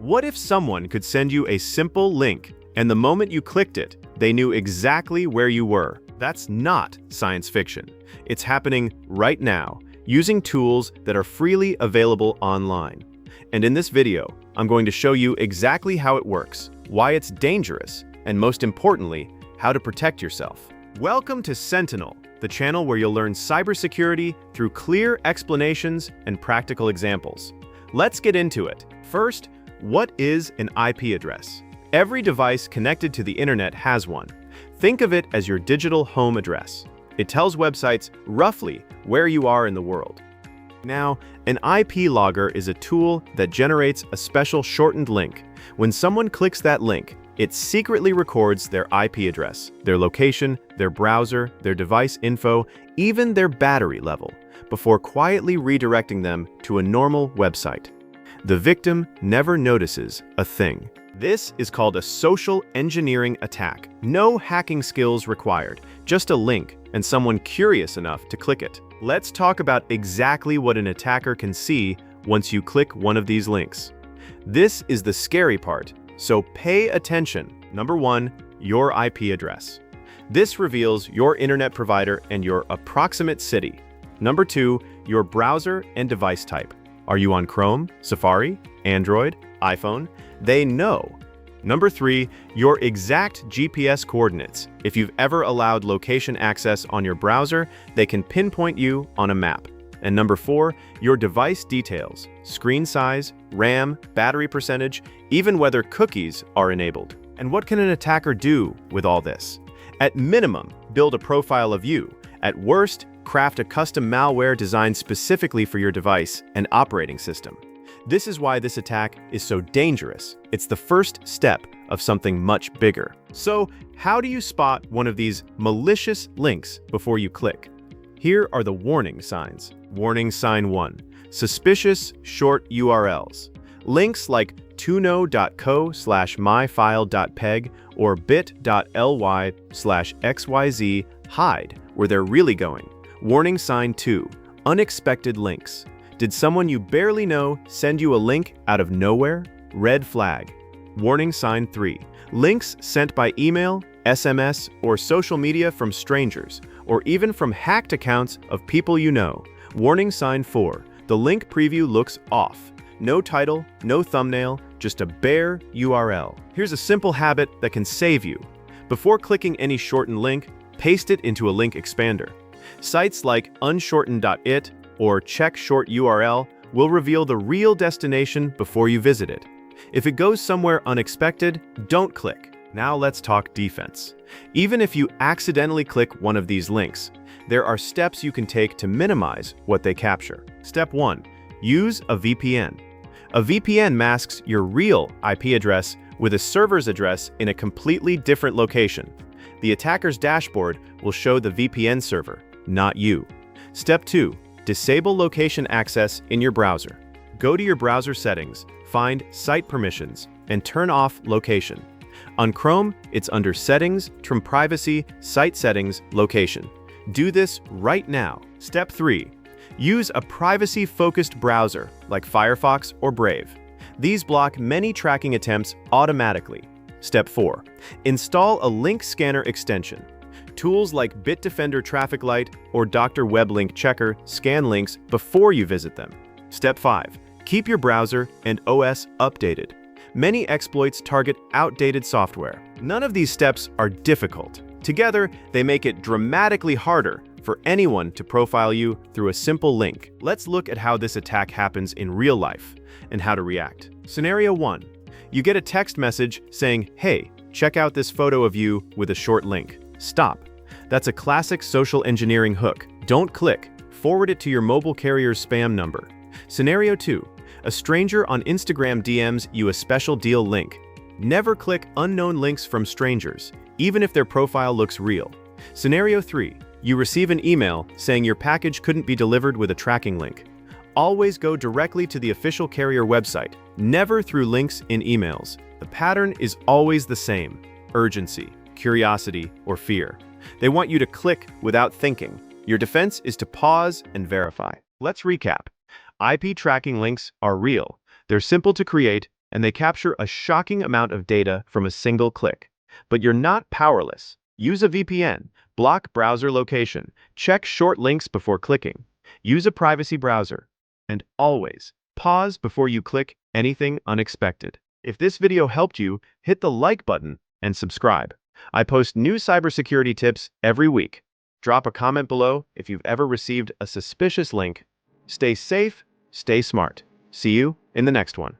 What if someone could send you a simple link, and the moment you clicked it, they knew exactly where you were? That's not science fiction. It's happening right now, using tools that are freely available online. And in this video, I'm going to show you exactly how it works, why it's dangerous, and most importantly, how to protect yourself. Welcome to Sentinel, the channel where you'll learn cybersecurity through clear explanations and practical examples. Let's get into it. First, what is an IP address? Every device connected to the internet has one. Think of it as your digital home address. It tells websites roughly where you are in the world. Now, an IP logger is a tool that generates a special shortened link. When someone clicks that link, it secretly records their IP address, their location, their browser, their device info, even their battery level, before quietly redirecting them to a normal website. The victim never notices a thing. This is called a social engineering attack. No hacking skills required, just a link and someone curious enough to click it. Let's talk about exactly what an attacker can see once you click one of these links. This is the scary part, so pay attention. Number 1, your IP address. This reveals your internet provider and your approximate city. Number 2, your browser and device type. Are you on Chrome, Safari, Android, iPhone? They know. Number 3, your exact GPS coordinates. If you've ever allowed location access on your browser, they can pinpoint you on a map. And number 4, your device details, screen size, RAM, battery percentage, even whether cookies are enabled. And what can an attacker do with all this? At minimum, build a profile of you. At worst, craft a custom malware designed specifically for your device and operating system. This is why this attack is so dangerous. It's the first step of something much bigger. So, how do you spot one of these malicious links before you click? Here are the warning signs. Warning sign 1. Suspicious short URLs. Links like tuno.co/myfile.peg or bit.ly/xyz hide where they're really going. Warning sign 2. Unexpected links. Did someone you barely know send you a link out of nowhere? Red flag. Warning sign 3. Links sent by email, SMS, or social media from strangers, or even from hacked accounts of people you know. Warning sign 4. The link preview looks off. No title, no thumbnail, just a bare URL. Here's a simple habit that can save you. Before clicking any shortened link, paste it into a link expander. Sites like unshorten.it or check short URL will reveal the real destination before you visit it. If it goes somewhere unexpected, don't click. Now let's talk defense. Even if you accidentally click one of these links, there are steps you can take to minimize what they capture. Step 1. Use a VPN. A VPN masks your real IP address with a server's address in a completely different location. The attacker's dashboard will show the VPN server, not you. Step 2. Disable location access in your browser. Go to your browser settings, find Site Permissions, and turn off Location. On Chrome, it's under Settings, Trim Privacy, Site Settings, Location. Do this right now. Step 3. Use a privacy-focused browser like Firefox or Brave. These block many tracking attempts automatically. Step 4. Install a link scanner extension. Tools like Bitdefender Traffic Light or Dr. Web Link Checker scan links before you visit them. Step 5. Keep your browser and OS updated. Many exploits target outdated software. None of these steps are difficult. Together, they make it dramatically harder for anyone to profile you through a simple link. Let's look at how this attack happens in real life and how to react. Scenario 1. You get a text message saying, "Hey, check out this photo of you," with a short link. Stop. That's a classic social engineering hook. Don't click. Forward it to your mobile carrier's spam number. Scenario 2. A stranger on Instagram DMs you a special deal link. Never click unknown links from strangers, even if their profile looks real. Scenario 3. You receive an email saying your package couldn't be delivered with a tracking link. Always go directly to the official carrier website, never through links in emails. The pattern is always the same: urgency, curiosity, or fear. They want you to click without thinking. Your defense is to pause and verify. Let's recap. IP tracking links are real. They're simple to create and they capture a shocking amount of data from a single click. But you're not powerless. Use a VPN, block browser location, check short links before clicking, use a privacy browser, and always pause before you click anything unexpected. If this video helped you, hit the like button and subscribe. I post new cybersecurity tips every week. Drop a comment below if you've ever received a suspicious link. Stay safe, stay smart. See you in the next one.